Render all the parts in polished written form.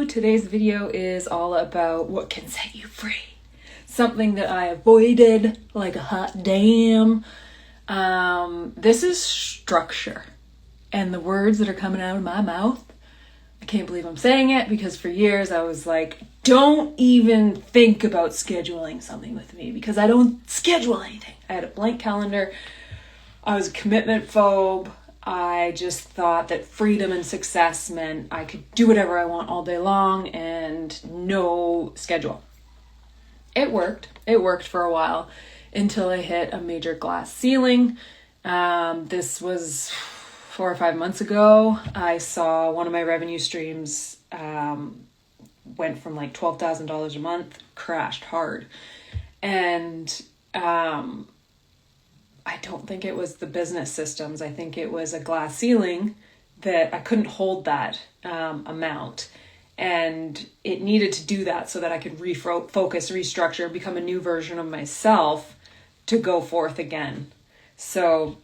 Today's video is all about what can set you free. Something that I avoided like a hot damn. This is structure. And the words that are coming out of my mouth, I can't believe I'm saying it, because for years I was like, don't even think about scheduling something with me because I don't schedule anything. I had a blank calendar. I was a commitment phobe. I just thought that freedom and success meant I could do whatever I want all day long and no schedule. It worked. It worked for a while until I hit a major glass ceiling. This was 4 or 5 months ago. I saw one of my revenue streams went from like $12,000 a month, crashed hard. And I don't think it was the business systems. I think it was a glass ceiling that I couldn't hold that amount. And it needed to do that so that I could refocus, restructure, become a new version of myself to go forth again. So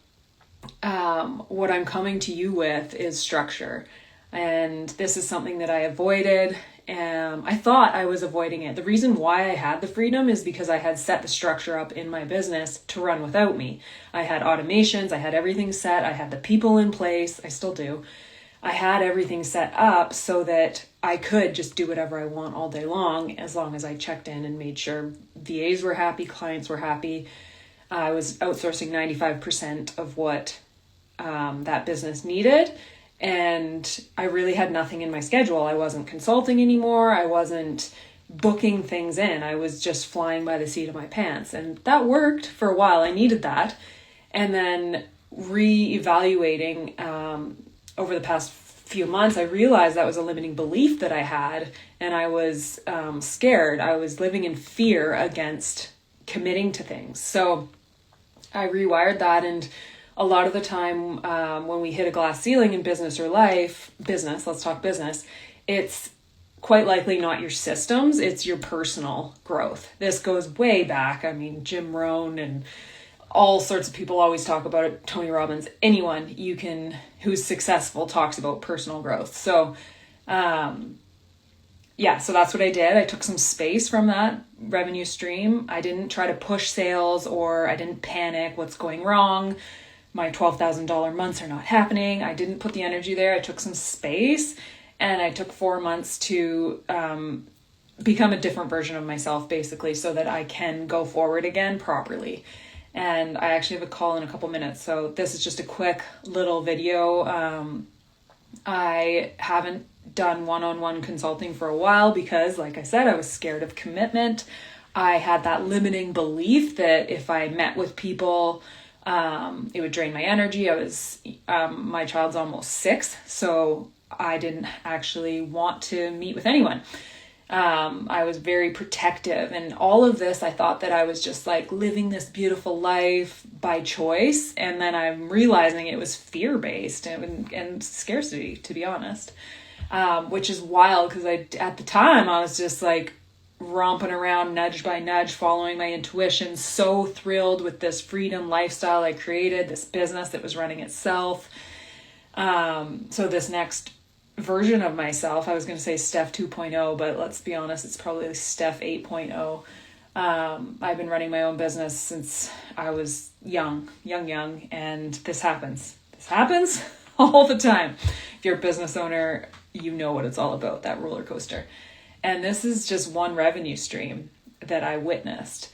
what I'm coming to you with is structure. And this is something that I avoided. I thought I was avoiding it. The reason why I had the freedom is because I had set the structure up in my business to run without me. I had automations, I had everything set, I had the people in place, I still do. I had everything set up so that I could just do whatever I want all day long as I checked in and made sure VAs were happy, clients were happy. I was outsourcing 95% of what that business needed. And I really had nothing in my schedule. I wasn't consulting anymore. I wasn't booking things in. I was just flying by the seat of my pants. And that worked for a while. I needed that. And then re-evaluating over the past few months, I realized that was a limiting belief that I had. And I was scared. I was living in fear against committing to things. So I rewired that, and a lot of the time when we hit a glass ceiling in business or life, let's talk business, it's quite likely not your systems, it's your personal growth. This goes way back. I mean, Jim Rohn and all sorts of people always talk about it. Tony Robbins, anyone who's successful talks about personal growth. So so that's what I did. I took some space from that revenue stream. I didn't try to push sales, or I didn't panic. What's going wrong? My $12,000 months are not happening. I didn't put the energy there. I took some space, and I took 4 months to become a different version of myself, basically, so that I can go forward again properly. And I actually have a call in a couple minutes. So this is just a quick little video. I haven't done one-on-one consulting for a while because, like I said, I was scared of commitment. I had that limiting belief that if I met with people, it would drain my energy. My child's almost 6, so I didn't actually want to meet with anyone. I was very protective, and all of this, I thought that I was just like living this beautiful life by choice. And then I'm realizing it was fear-based and scarcity, to be honest, which is wild because at the time I was just like romping around nudge by nudge, following my intuition, so thrilled with this freedom lifestyle I created, this business that was running itself. So this next version of myself, I was going to say Steph 2.0, but let's be honest, it's probably Steph 8.0. I've been running my own business since I was young, and this happens. This happens all the time. If you're a business owner, you know what it's all about, that roller coaster. And this is just one revenue stream that I witnessed.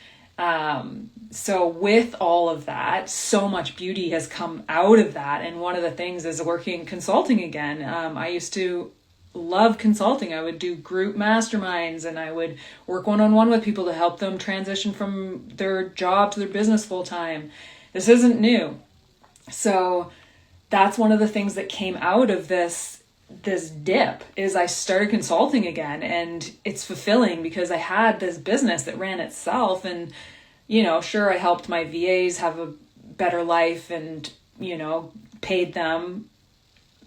So with all of that, so much beauty has come out of that. And one of the things is working consulting again. I used to love consulting. I would do group masterminds, and I would work one-on-one with people to help them transition from their job to their business full time. This isn't new. So that's one of the things that came out of this dip is I started consulting again, and it's fulfilling because I had this business that ran itself. And, sure, I helped my VAs have a better life and, paid them,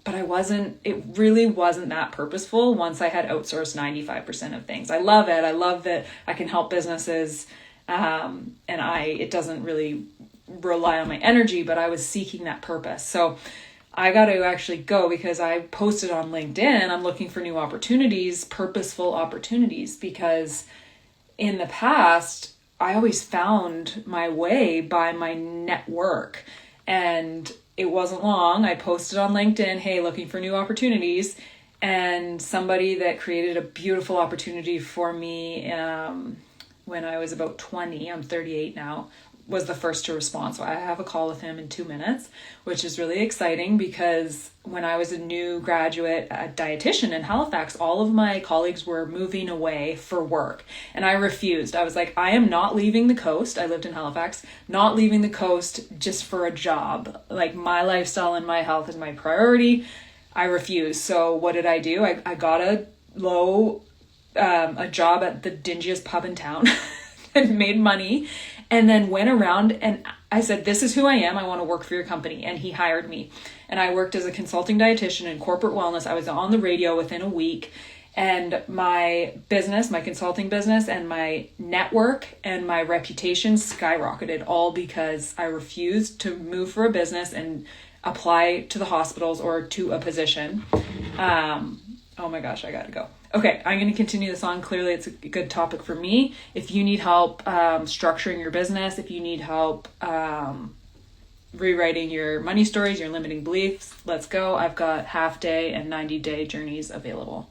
but it really wasn't that purposeful once I had outsourced 95% of things. I love it. I love that I can help businesses. And it doesn't really rely on my energy, but I was seeking that purpose. So I got to actually go because I posted on LinkedIn, I'm looking for new opportunities, purposeful opportunities, because in the past, I always found my way by my network. And it wasn't long. I posted on LinkedIn, hey, looking for new opportunities. And somebody that created a beautiful opportunity for me when I was about 20, I'm 38 now, was the first to respond. So I have a call with him in 2 minutes, which is really exciting because when I was a new graduate dietitian in Halifax, all of my colleagues were moving away for work. And I refused. I was like, I am not leaving the coast. I lived in Halifax, not leaving the coast just for a job. Like, my lifestyle and my health is my priority. I refused. So what did I do? I got a job at the dingiest pub in town and made money, and then went around and I said, this is who I am. I want to work for your company. And he hired me. And I worked as a consulting dietitian in corporate wellness. I was on the radio within a week. And my business, my consulting business, and my network and my reputation skyrocketed, all because I refused to move for a business and apply to the hospitals or to a position. Oh my gosh, I gotta go. Okay, I'm going to continue this on. Clearly, it's a good topic for me. If you need help structuring your business, if you need help rewriting your money stories, your limiting beliefs, let's go. I've got half-day and 90-day journeys available.